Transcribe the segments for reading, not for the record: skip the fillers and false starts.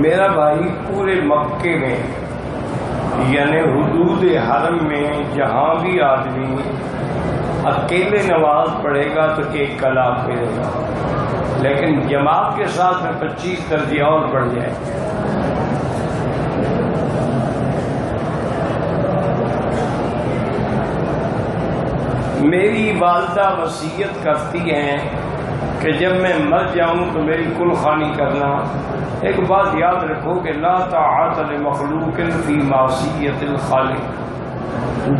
میرا بھائی پورے مکے میں یعنی حدود حرم میں جہاں بھی آدمی اکیلے نماز پڑھے گا تو ایک کلام ملے گا، لیکن جماعت کے ساتھ میں 25 درجے اور بڑھ جائے۔ میری والدہ وصیت کرتی ہیں کہ جب میں مر جاؤں تو میری کل خوانی کرنا۔ ایک بات یاد رکھو کہ لا طاعت لمخلوق فی معصیت الخالق،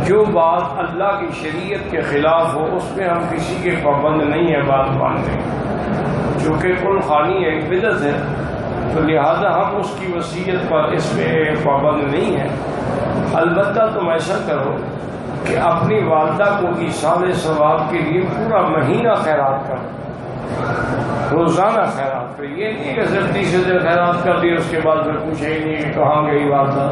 جو بات اللہ کی شریعت کے خلاف ہو اس میں ہم کسی کے پابند نہیں ہیں بات ماننے، چونکہ کل خوانی ایک بدعت ہے، تو لہذا ہم اس کی وصیت پر اس میں پابند نہیں ہیں۔ البتہ تم ایسا کرو کہ اپنی والدہ کو ایصال ثواب کے لیے پورا مہینہ خیرات کرو، روزانہ خیرات کرو۔ یہ نہیں کہ صرف 30 دن خیرات کر دی اس کے بعد پھر پوچھے ہی نہیں کہ کہاں گئی والدہ۔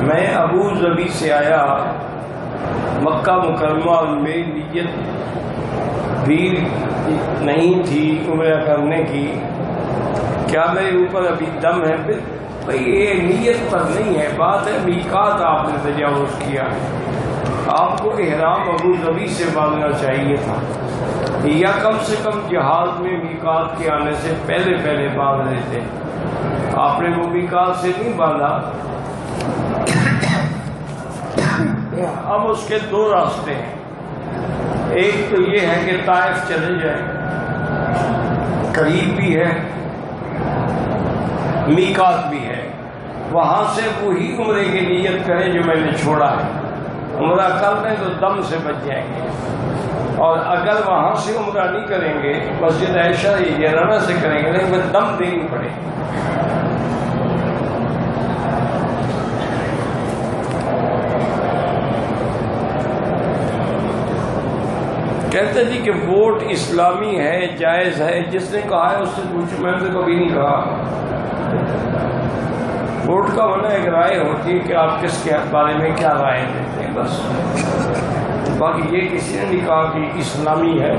میں ابو ظبی سے آیا مکہ مکرمہ، اور میری نیت بھی نہیں تھی عمرہ کرنے کی۔ کیا میرے اوپر ابھی دم ہے؟ بھئی یہ نیت پر نہیں ہے، بات ہے میقات آپ نے تجاوز کیا ہے۔ آپ کو احرام ابو ظبی سے باندھنا چاہیے تھا، یا کم سے کم جہاز میں میقات کے آنے سے پہلے باندھ لیتے۔ آپ نے وہ میقات سے نہیں باندھا۔ اب اس کے 2 راستے ہیں، ایک تو یہ ہے کہ طائف چلے جائیں، قریب بھی ہے میقات بھی ہے، وہاں سے وہی عمرے کی نیت کریں جو میں نے چھوڑا ہے، عمرہ کر لیں تو دم سے بچ جائیں گے۔ اور اگر وہاں سے عمرہ نہیں کریں گے مسجد عائشہ جرانہ سے کریں گے، لیکن پھر دم دینی پڑے۔ کہتے جی کہ ووٹ اسلامی ہے، جائز ہے، جس نے کہا ہے اس سے پوچھو، میں نے تو کبھی نہیں کہا۔ ووٹ کا ہونا ایک رائے ہوتی ہے کہ آپ کس کے بارے میں کیا رائے دیتے ہیں، بس۔ باقی یہ کسی نے نہیں کہا کہ اسلامی ہے۔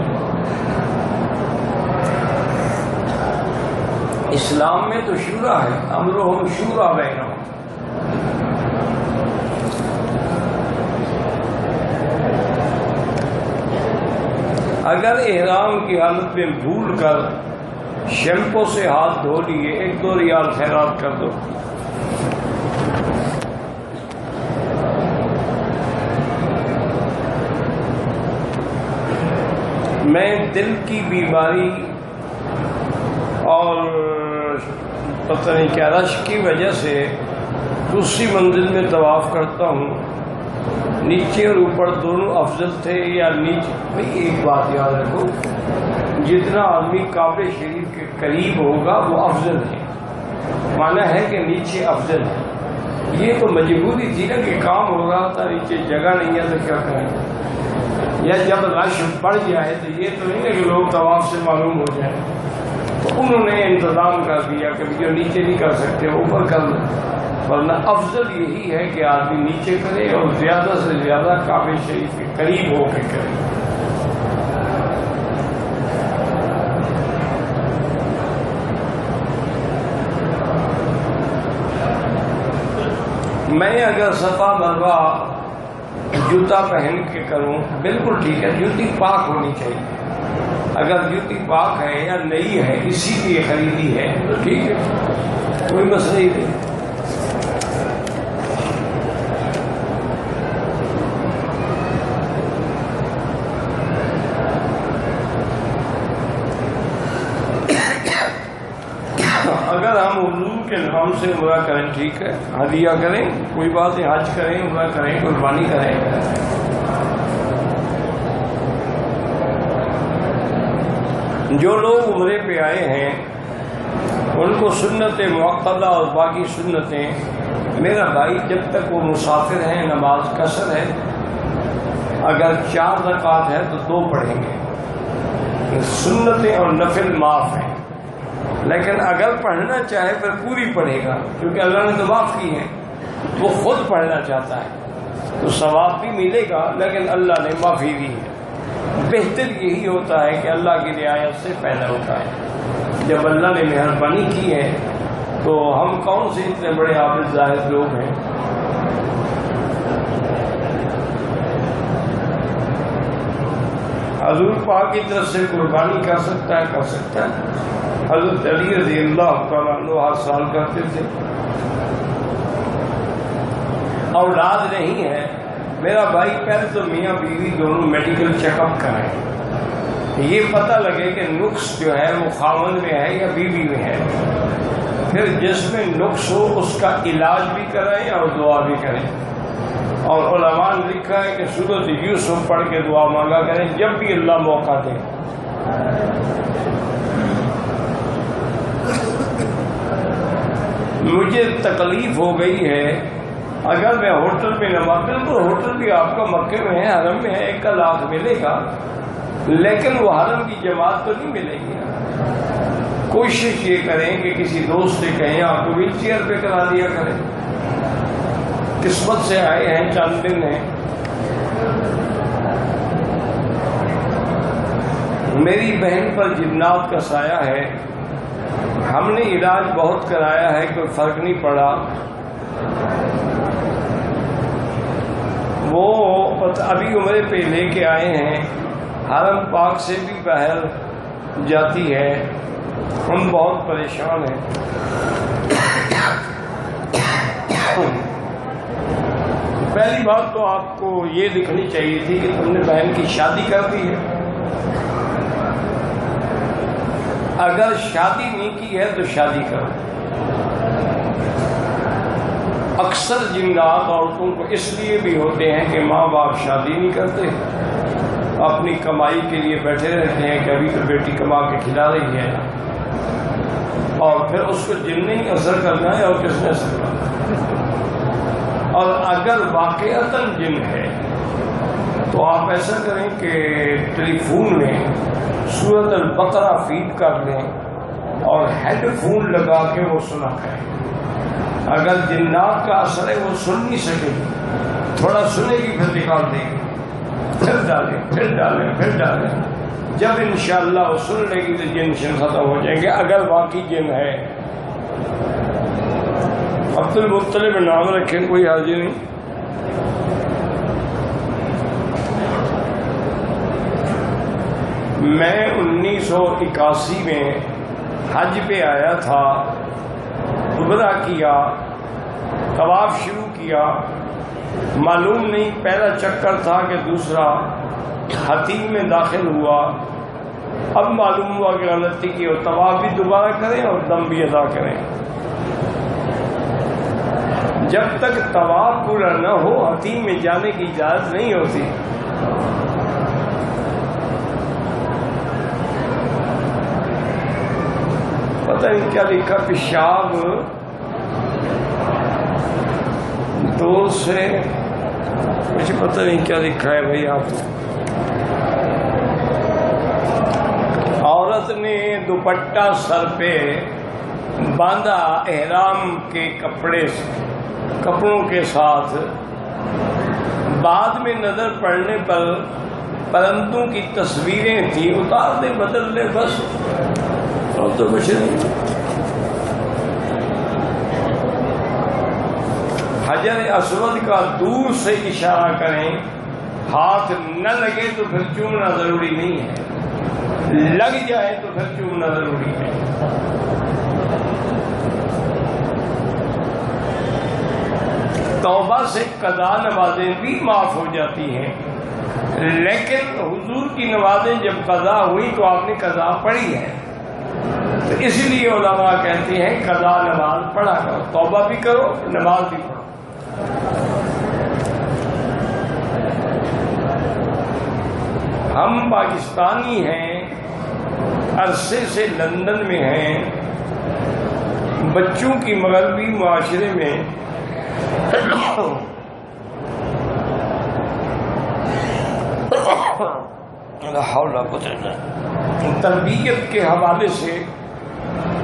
اسلام میں تو شورا ہے، امرهم شورا بینہم۔ اگر احرام کی حالت میں بھول کر شیمپو سے ہاتھ دھو لیے، 1-2 ریال خیرات کر دو۔ میں دل کی بیماری اور پتہ نہیں کیا رشک کی وجہ سے دوسری منزل میں طواف کرتا ہوں، نیچے اور اوپر دونوں افضل تھے یا نیچے؟ بھئی ایک بات یاد رکھو، جتنا آدمی کعبہ شریف کے قریب ہوگا وہ افضل ہے، معنی ہے کہ نیچے افضل ہے۔ یہ تو مجبوری تھی نا کہ کام ہو رہا تھا، نیچے جگہ نہیں ہے تو کیا کریں، یا جب رش بڑھ جائے تو یہ تو نہیں ہے کہ لوگ طواف سے معلوم ہو جائیں، تو انہوں نے انتظام کر دیا کہ جو نیچے نہیں کر سکتے اوپر کر لیں، ورنہ افضل یہی ہے کہ آدمی نیچے کرے اور زیادہ سے زیادہ کعبہ شریف کے قریب ہو کے کرے۔ میں اگر صفا مروا جوتا پہن کے کروں بالکل ٹھیک ہے، جوتی پاک ہونی چاہیے۔ اگر جوتی پاک ہے یا نئی ہے اسی لیے خریدی ہے تو ٹھیک ہے، کوئی مسئلہ ہی نہیں۔ اگر ہم حضور کے نام سے عمرہ کریں ٹھیک ہے، ہدیہ کریں کوئی بات نہیں، حج کریں، عمرہ کریں، قربانی کریں۔ جو لوگ عمرے پہ آئے ہیں ان کو سنت مؤکدہ اور باقی سنتیں، میرا بھائی جب تک وہ مسافر ہیں نماز قصر ہے، اگر 4 رکعت ہے تو 2 پڑھیں گے، سنتیں اور نفل معاف ہیں، لیکن اگر پڑھنا چاہے پھر پوری پڑھے گا، کیونکہ اللہ نے تو معاف کی ہے، وہ خود پڑھنا چاہتا ہے تو ثواب بھی ملے گا، لیکن اللہ نے معافی دی ہے۔ بہتر یہی ہوتا ہے کہ اللہ کی رعایت سے پیدا ہوتا ہے۔ جب اللہ نے مہربانی کی ہے تو ہم کون سے اتنے بڑے عابد زاہد لوگ ہیں؟ حضور پاک کی طرف سے قربانی کر سکتا ہے، کر سکتا ہے۔ حضرت علی رضی اللہ تعالیٰ عنہ ہر سال کرتے تھے۔ اولاد نہیں ہے، میرا بھائی پہلے تو میاں بیوی دونوں میڈیکل چیک اپ کرائیں، یہ پتہ لگے کہ نقص جو ہے وہ خاوند میں ہے یا بیوی میں ہے، پھر جس میں نقص ہو اس کا علاج بھی کرائیں اور دعا بھی کریں۔ اور علماء نے لکھا ہے کہ سورۃ یوسف پڑھ کے دعا مانگا کریں جب بھی اللہ موقع دے۔ مجھے تکلیف ہو گئی ہے، اگر میں ہوٹل میں نماز، بالکل ہوٹل بھی آپ کا مکے میں ہے، حرم میں ہے، 1 لاکھ ملے گا، لیکن وہ حرم کی جماعت تو نہیں ملے گی۔ کوشش یہ کریں کہ کسی دوست سے کہیں آپ کو ویل چیئر پہ کرا دیا کریں، قسمت سے آئے ہیں، چند دن ہیں۔ میری بہن پر جنات کا سایہ ہے، ہم نے علاج بہت کرایا ہے، کوئی فرق نہیں پڑا۔ وہ ابھی عمرے پہ لے کے آئے ہیں، حرم پاک سے بھی باہر جاتی ہے، ہم بہت پریشان ہیں۔ پہلی بات تو آپ کو یہ لکھنی چاہیے تھی کہ تم نے بہن کی شادی کر دی ہے۔ اگر شادی نہیں کی ہے تو شادی کرو۔ اکثر جنات عورتوں کو اس لیے بھی ہوتے ہیں کہ ماں باپ شادی نہیں کرتے، اپنی کمائی کے لیے بیٹھے رہتے ہیں کہ ابھی تو بیٹی کما کے کھلا رہی ہے، اور پھر اس کو جن نے ہی اثر کرنا ہے اور کس نے اثر کرنا ہے۔ اور اگر واقعتاً جن ہے تو آپ ایسا کریں کہ ٹیلی فون میں سورۃ البقرہ فیڈ کر لیں اور ہیڈ فون لگا کے وہ سنا کریں۔ اگر جنات کا اثر ہے وہ سن نہیں سکے گی، تھوڑا سنے گی پھر نکال دے گی، پھر ڈالیں پھر ڈالیں پھر ڈالیں، جب انشاءاللہ وہ سن لے گی تو جن ختم ہو جائیں گے، اگر واقعی جن ہے۔ عبد المطلب نام رکھیں، کوئی حاضر نہیں۔ میں 1981 میں حج پہ آیا تھا، عمرہ کیا، طواف شروع کیا، معلوم نہیں پہلا چکر تھا کہ دوسرا، حتیم میں داخل ہوا، اب معلوم ہوا کہ غلطی کی، اور طواف بھی دوبارہ کریں اور دم بھی ادا کریں۔ جب تک طواف پورا نہ ہو حتیم میں جانے کی اجازت نہیں ہوتی۔ پتہ نہیں کیا لکھا، پیشاب دو سے، مجھے پتہ نہیں کیا لکھا ہے بھائی آپ نے۔ عورت نے دوپٹہ سر پہ باندھا احرام کے کپڑوں کے ساتھ، بعد میں نظر پڑنے پر پرندوں کی تصویریں تھیں، اتار دے بدل لے بس، اور تو کچھ نہیں۔ حجر اسود کا دور سے اشارہ کریں، ہاتھ نہ لگے تو پھر چومنا ضروری نہیں ہے، لگ جائے تو پھر چومنا ضروری ہے۔ توبہ سے قضا نمازیں بھی معاف ہو جاتی ہیں، لیکن حضور کی نمازیں جب قضا ہوئی تو آپ نے قضا پڑھی ہے، تو اس لیے علماء کہتے ہیں قضا نماز پڑھا کرو، توبہ بھی کرو نماز بھی پڑھو۔ ہم پاکستانی ہیں، عرصے سے لندن میں ہیں، بچوں کی مغربی معاشرے میں تربیت کے حوالے سے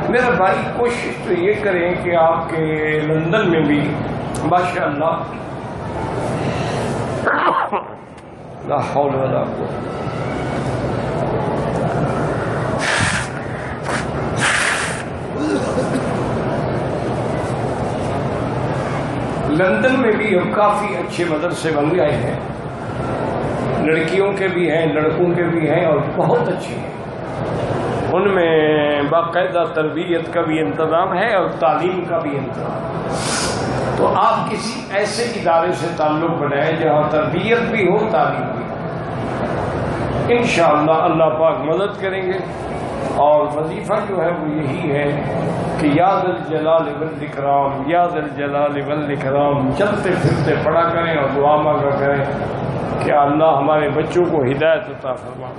میرا بھائی کوشش تو یہ کریں کہ آپ کے لندن میں بھی ماشاءاللہ لا حول ولا قوة۔ لندن میں بھی اب کافی اچھے مدرسے بن گئے ہیں، لڑکیوں کے بھی ہیں لڑکوں کے بھی ہیں، اور بہت اچھے ہیں۔ ان میں باقاعدہ تربیت کا بھی انتظام ہے اور تعلیم کا بھی انتظام۔ تو آپ کسی ایسے ادارے سے تعلق بنائیں جہاں تربیت بھی ہو تعلیم بھی ہو، انشاءاللہ اللہ پاک مدد کریں گے۔ اور وظیفہ جو ہے وہ یہی ہے کہ یا ذا الجلال والاکرام، یا ذا الجلال والاکرام چلتے پھرتے پڑھا کریں اور دعا مانگا کریں کہ اللہ ہمارے بچوں کو ہدایت عطا فرما۔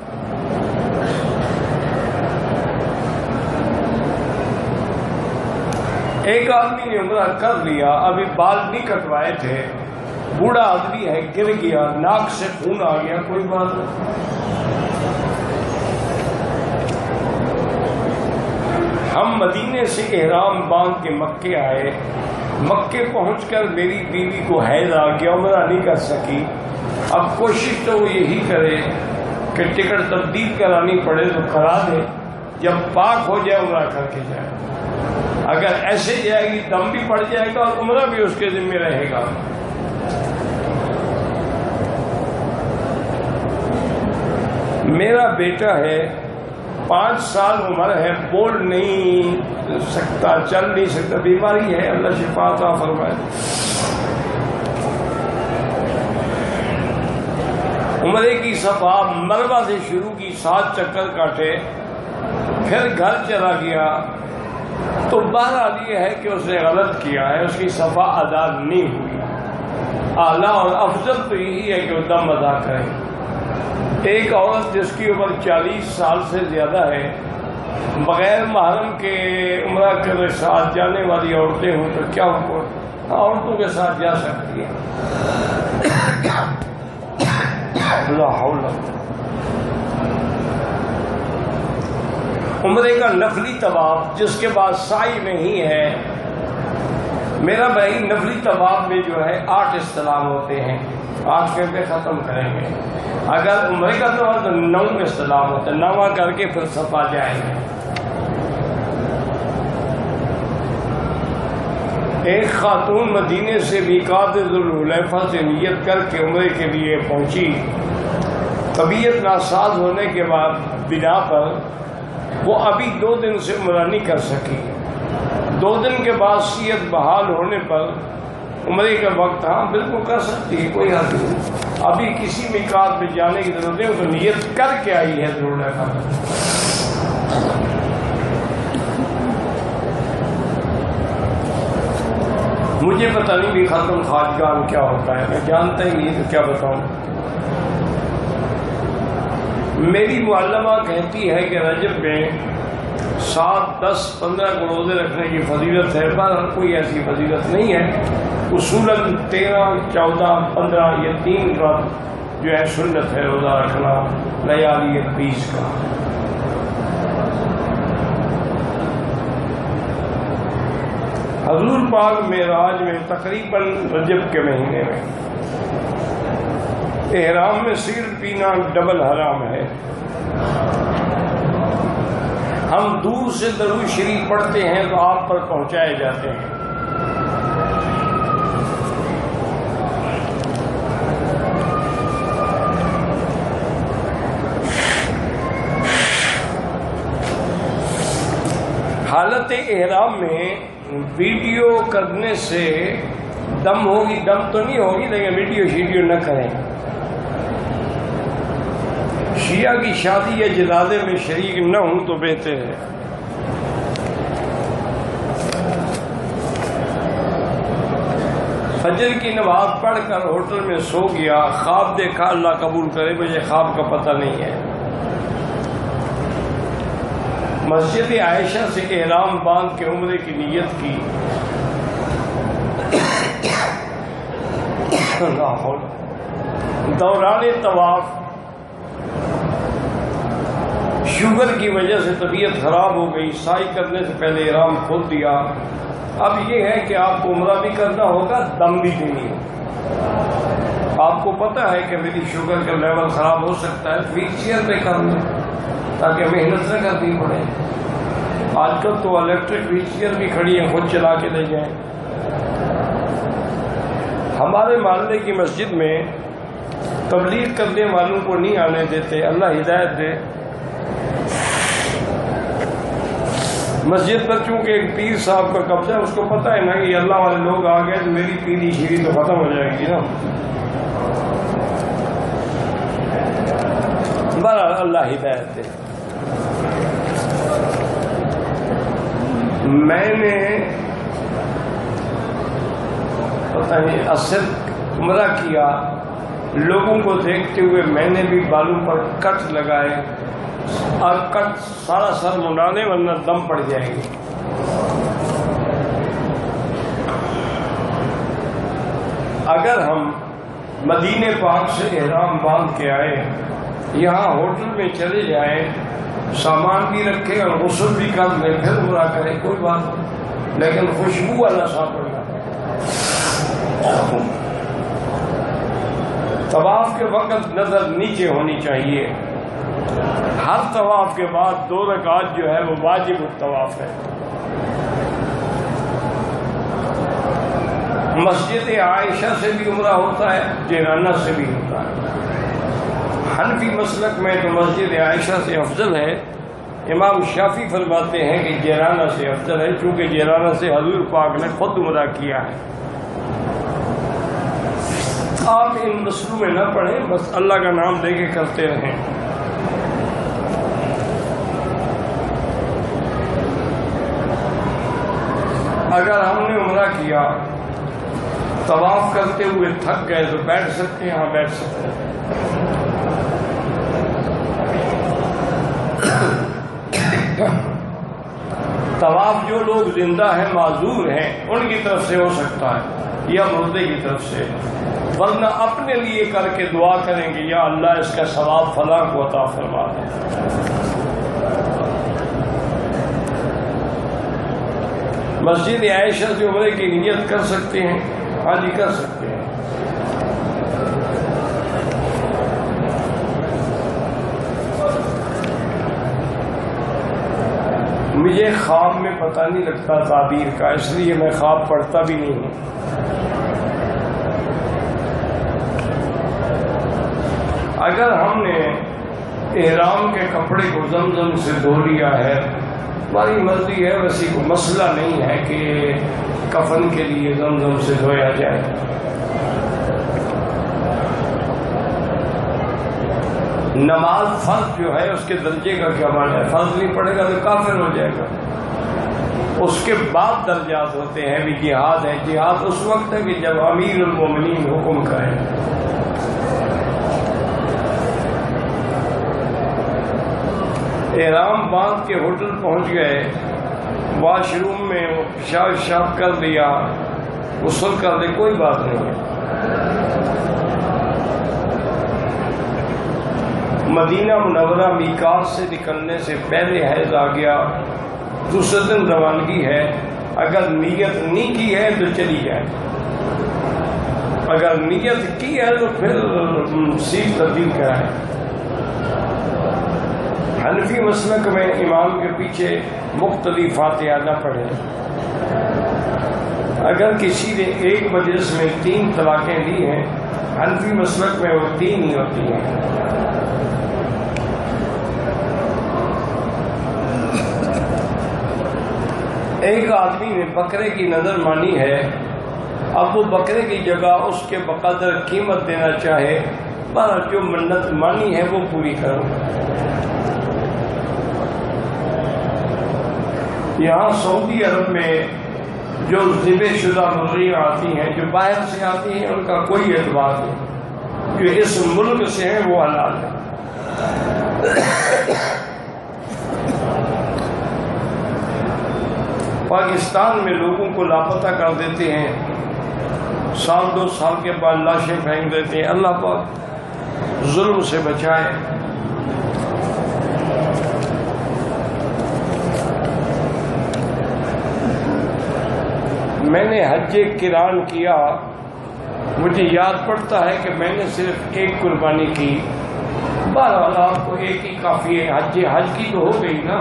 ایک آدمی نے عمرہ کر لیا، ابھی بال نہیں کٹوائے تھے، بوڑھا آدمی ہے، گر گیا، ناک سے خون آ گیا، کوئی بات نہیں۔ ہم مدینے سے احرام باندھ کے مکے آئے، مکے پہنچ کر میری بیوی کو حیض آ گیا، عمرہ نہیں کر سکی۔ اب کوشش تو وہ یہی کرے کہ ٹکٹ تبدیل کرانی پڑے تو کرا دے، جب پاک ہو جائے عمرہ کر کے جائے۔ اگر ایسے جائے گی دم بھی پڑ جائے گا اور عمرہ بھی اس کے ذمہ رہے گا۔ میرا بیٹا ہے، 5 سال عمر ہے، بول نہیں سکتا، چل نہیں سکتا، بیماری ہے، اللہ شفا عطا فرمائے۔ عمرے کی صفا مروہ سے شروع کی، 7 چکر کاٹے، پھر گھر چلا گیا، تو بہرحال یہ ہے کہ اس نے غلط کیا ہے، اس کی صفا ادا نہیں ہوئی۔ اعلیٰ اور افضل تو یہی ہے کہ وہ دم ادا کرے۔ ایک عورت جس کی عمر 40 سال سے زیادہ ہے، بغیر محرم کے عمرہ کے ساتھ جانے والی عورتیں ہوں تو کیا حکم؟ عورتوں کے ساتھ جا سکتی ہیں۔ لا حول۔ عمرے کا نفلی طواف جس کے بعد سعی نہیں ہے، میرا بھائی نفلی طواف میں جو ہے 8 استلام ہوتے ہیں، 8 کر کے ختم کریں گے۔ اگر عمرے کا طواف تو 9 استلام ہوتا ہے، 9 کر کے پھر صفا جائیں گے۔ ایک خاتون مدینے سے میقات ذوالحلیفہ سے نیت کر کے عمرے کے لیے پہنچی، طبیعت ناساز ہونے کے بعد بنا پر وہ ابھی 2 دن سے عمرہ نہیں کر سکی۔ 2 دن کے بعد صحت بحال ہونے پر عمرے کا وقت، ہاں بالکل کر سکتی ہے، کوئی حرج نہیں، ابھی کسی میقات میں جانے کی ضرورت نہیں، وہ تو نیت کر کے آئی ہے ذوالحلیفہ۔ مجھے پتہ نہیں بھی ختم خواجگان کیا ہوتا ہے، میں جانتا ہی نہیں تو کیا بتاؤں۔ میری معلمہ کہتی ہے کہ رجب میں 7، 10، 15 کو روزے رکھنے کی فضیلت ہے، پر کوئی ایسی فضیلت نہیں ہے۔ اصولاً 13، 14، 15 یہ 3 رات جو ہے سنت ہے روزہ رکھنا، لیالی 20 کا۔ حضور پاک معراج میں تقریباً رجب کے مہینے میں احرام میں سگریٹ پینا ڈبل حرام ہے۔ ہم دور سے درود شریف پڑھتے ہیں تو آپ پر پہنچائے جاتے ہیں۔ حالت احرام میں ویڈیو کرنے سے دم ہوگی، دم تو نہیں ہوگی، لیکن ویڈیو نہ کریں۔ شیعہ کی شادی یا جنازے میں شریک نہ ہوں تو بہتر ہے۔ فجر کی نماز پڑھ کر ہوٹل میں سو گیا، خواب دیکھا، اللہ قبول کرے، مجھے خواب کا پتہ نہیں ہے۔ مسجد عائشہ سے احرام باندھ کے عمرے کی نیت کی، دوران طواف شوگر کی وجہ سے طبیعت خراب ہو گئی، سائی کرنے سے پہلے احرام کھول دیا۔ اب یہ ہے کہ آپ کو عمرہ بھی کرنا ہوگا، دم بھی دینی ہوگی۔ آپ کو پتہ ہے کہ میری شوگر کا لیول خراب ہو سکتا ہے، ویل چیئر پہ کر لیں تاکہ محنت نہ کرنی پڑے۔ آج کل تو الیکٹرک ویل چیئر بھی کھڑی ہیں، خود چلا کے لے جائیں۔ ہمارے محلے کی مسجد میں تبلیغ کرنے والوں کو نہیں آنے دیتے، اللہ ہدایت دے۔ مسجد پر چونکہ ایک پیر صاحب کا قبضہ ہے، اس کو پتہ ہے نا کہ اللہ والے لوگ آ گئے تو میری پیری شیری تو ختم ہو جائے گی نا۔ بہرحال اللہ ہدایت دے۔ میں نے پتہ نہیں اصل عمرہ کیا، لوگوں کو دیکھتے ہوئے میں نے بھی بالوں پر کٹ لگائے اور کٹ سارا سر منڈانے ورنہ دم پڑ جائے گی۔ اگر ہم مدینے پاک سے احرام باندھ کے آئے، یہاں ہوٹل میں چلے جائیں، سامان بھی رکھے اور غسل بھی کر لیں، پھر عمرہ کریں، کوئی بات نہیں، لیکن خوشبو والا صاف پڑنا۔ طواف کے وقت نظر نیچے ہونی چاہیے۔ ہر طواف کے بعد 2 رکعات جو ہے وہ واجب الطواف ہے۔ مسجد عائشہ سے بھی عمرہ ہوتا ہے، جیرانہ سے بھی ہوتا ہے۔ حنفی مسلک میں تو مسجد عائشہ سے افضل ہے، امام شافعی فرماتے ہیں کہ جیرانہ سے افضل ہے، چونکہ جیرانہ سے حضور پاک نے خود عمرہ کیا ہے۔ آپ ان مسئلوں میں نہ پڑھیں، بس اللہ کا نام لے کے کرتے رہیں۔ اگر ہم نے عمرہ کیا، طواف کرتے ہوئے تھک گئے تو بیٹھ سکتے ہیں، ہاں بیٹھ سکتے ہیں۔ طواف جو لوگ زندہ ہیں، معذور ہیں، ان کی طرف سے ہو سکتا ہے یا مردے کی طرف سے، ورنہ اپنے لیے کر کے دعا کریں گے یا اللہ اس کا ثواب فلاں کو عطا فرما دے۔ مسجد عائشہ سے عمرے کی نیت کر سکتے ہیں، ہاں جی کر سکتے ہیں۔ مجھے خواب میں پتہ نہیں لگتا تعبیر کا، اس لیے میں خواب پڑھتا بھی نہیں ہوں۔ اگر ہم نے احرام کے کپڑے کو زمزم سے دھو لیا ہے، ہماری مرضی ہے، ویسے کوئی مسئلہ نہیں ہے کہ کفن کے لیے زمزم سے دھویا جائے۔ نماز فرض جو ہے اس کے درجے کا کیا معنی ہے؟ فرض نہیں پڑے گا تو کافر ہو جائے گا۔ اس کے بعد درجات ہوتے ہیں، بھی جہاد ہے۔ جہاد اس وقت ہے کہ جب امیر المومنین حکم کریں۔ احرام باندھ کے ہوٹل پہنچ گئے، واش روم میں پیشاب کر لیا، غسل کر لے، کوئی بات نہیں ہے۔ مدینہ منورہ میقات سے نکلنے سے پہلے حیض آ گیا، دوسرے دن روانگی ہے۔ اگر نیت نہیں کی ہے تو چلی جائے، اگر نیت کی ہے تو پھر سیٹ تبدیل کرائے۔ حنفی مسلک میں امام کے پیچھے مختلف فاتحہ نہ پڑھے۔ اگر کسی نے ایک مجلس میں 3 طلاقیں دی ہیں، حنفی مسلک میں وہ 3 ہی ہوتی ہیں۔ ایک آدمی نے بکرے کی نظر مانی ہے، اب وہ بکرے کی جگہ اس کے بقدر قیمت دینا چاہے، پر جو منت مانی ہے وہ پوری کرو۔ یہاں سعودی عرب میں جو ذبح شدہ مرغیاں آتی ہیں، جو باہر سے آتی ہیں، ان کا کوئی اعتبار نہیں، جو اس ملک سے ہیں وہ حلال ہے۔ پاکستان میں لوگوں کو لاپتہ کر دیتے ہیں، 1-2 سال کے بعد لاشیں پھینک دیتے ہیں۔ اللہ پاک ظلم سے بچائے۔ میں نے حج قران کیا، مجھے یاد پڑتا ہے کہ میں نے صرف ایک قربانی کی. بہرحال آپ کو ایک ہی کافی ہے. حج کی تو ہو گئی نا،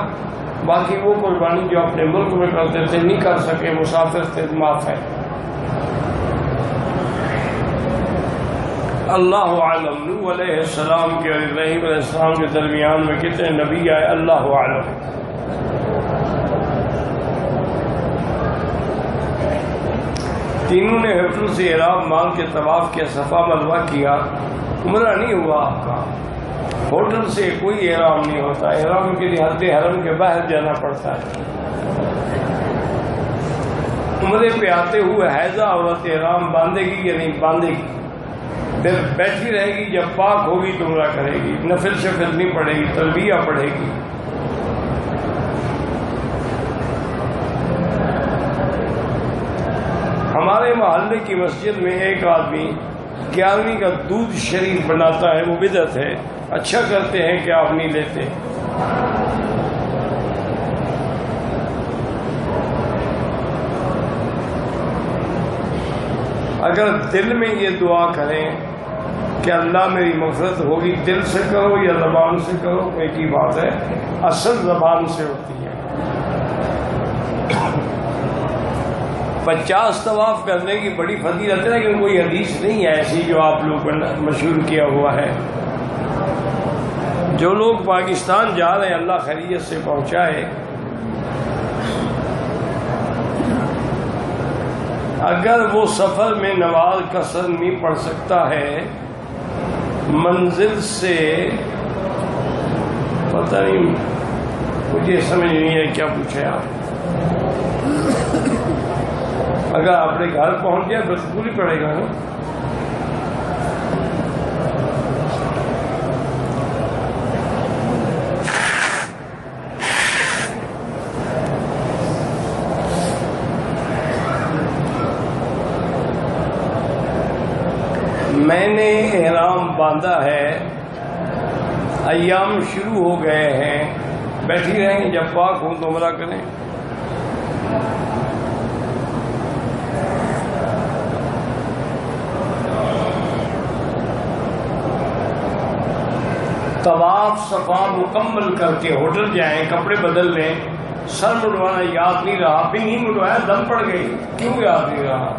باقی وہ قربانی جو اپنے ملک میں کرتے تھے نہیں کر سکے، مسافر تھے، معاف ہے. اللہ عالم. نوح علیہ السلام کے اور ابراہیم علیہ السلام کے درمیان میں کتنے نبی آئے اللہ عالم. تینوں نے حفظ سے احرام مانگ کے طواف کیا، صفا مروا کیا. عمرہ نہیں ہوا آپ کا. ہوٹل سے کوئی احرام نہیں ہوتا، احرام کے لیے حد حرم کے باہر جانا پڑتا ہے. عمرے پہ آتے ہوئے حیضہ عورت احرام باندھے گی یا نہیں باندھے گی؟ پھر بیٹھی رہے گی، جب پاک ہوگی تو عمرہ کرے گی. نفل شفل نہیں پڑھے گی، تلبیہ پڑھے گی. ہمارے محلے کی مسجد میں ایک آدمی 11ویں کا دودھ شریف بناتا ہے، وہ بدعت ہے. اچھا کرتے ہیں کہ آپ نہیں لیتے. اگر دل میں یہ دعا کریں کہ اللہ میری مغفرت ہوگی، دل سے کرو یا زبان سے کرو ایک ہی بات ہے، اصل زبان سے ہوتی ہے. 50 طواف کرنے کی بڑی فضیلت ہے، لیکن کوئی حدیث نہیں ہے ایسی جو آپ لوگوں نے مشہور کیا ہوا ہے. جو لوگ پاکستان جا رہے ہیں اللہ خیریت سے پہنچائے. اگر وہ سفر میں نماز قصر نہیں پڑھ سکتا ہے، منزل سے پتہ نہیں، مجھے سمجھ نہیں ہے کیا پوچھے آپ. اگر اپنے گھر پہنچ جائے بس پوری پڑے گا نا. میں نے احرام باندھا ہے، ایام شروع ہو گئے ہیں، بیٹھی رہیں، جب پاک ہوں تو عمرہ کریں. طواف صفا مکمل کر کے ہوٹل جائیں، کپڑے بدل لیں. سر مڈوانا یاد نہیں رہا، بھی نہیں مڈوایا، دم پڑ گئی، کیوں یاد نہیں رہا؟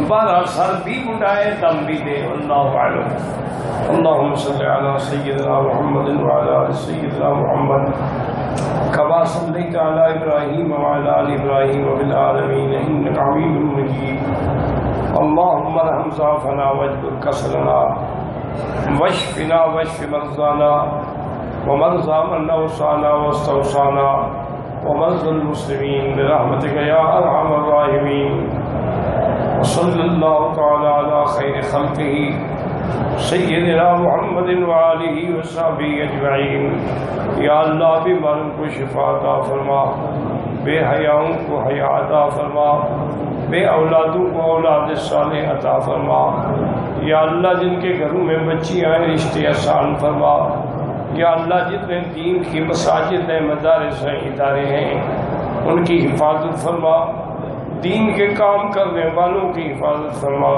بارہ سر بھی مڈائے، دم بھی دے. اللہ اعلم. اللهم صل على سيدنا محمد وعلى آل سيدنا محمد كما صليت على إبراهيم وعلى آل إبراهيم وفي العالمين إنك حميد مجيد. اللهم ارحم ضعفنا واجبر كسرنا واشفنا واشف مرضانا ومرضى من أوصانا واستوصانا ومرضى المسلمين برحمتك يا أرحم الراحمين. وصلى الله تعالى على خير خلقه سیدنا محمد وآلہ وصحبہ اجمعین. یا اللہ بیماروں کو شفا عطا فرما، بے حیاؤں کو حیا عطا فرما، بے اولادوں کو اولاد صالح عطا فرما. یا اللہ جن کے گھروں میں بچیاں ہیں رشتے آسان فرما. یا اللہ جتنے دین کی مساجد ہیں، مدارس ہیں، ادارے ہیں، ان کی حفاظت فرما. دین کے کام کرنے والوں کی حفاظت فرما.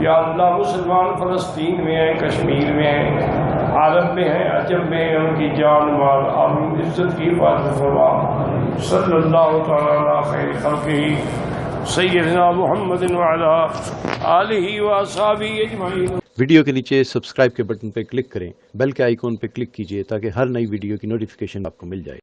یا اللہ مسلمان فلسطین میں ہیں، کشمیر میں ہیں، عرب میں ہیں، عجم میں ہیں، ان کی جان مال آبرو عزت کی حفاظت فرما. صلی اللہ تعالی علی خیر خلقہ سیدنا محمد وعلی آلہ واصحابہ اجمعین. ویڈیو کے نیچے سبسکرائب کے بٹن پہ کلک کریں، بیل کے آئیکن پہ کلک کیجئے تاکہ ہر نئی ویڈیو کی نوٹیفیکیشن آپ کو مل جائے.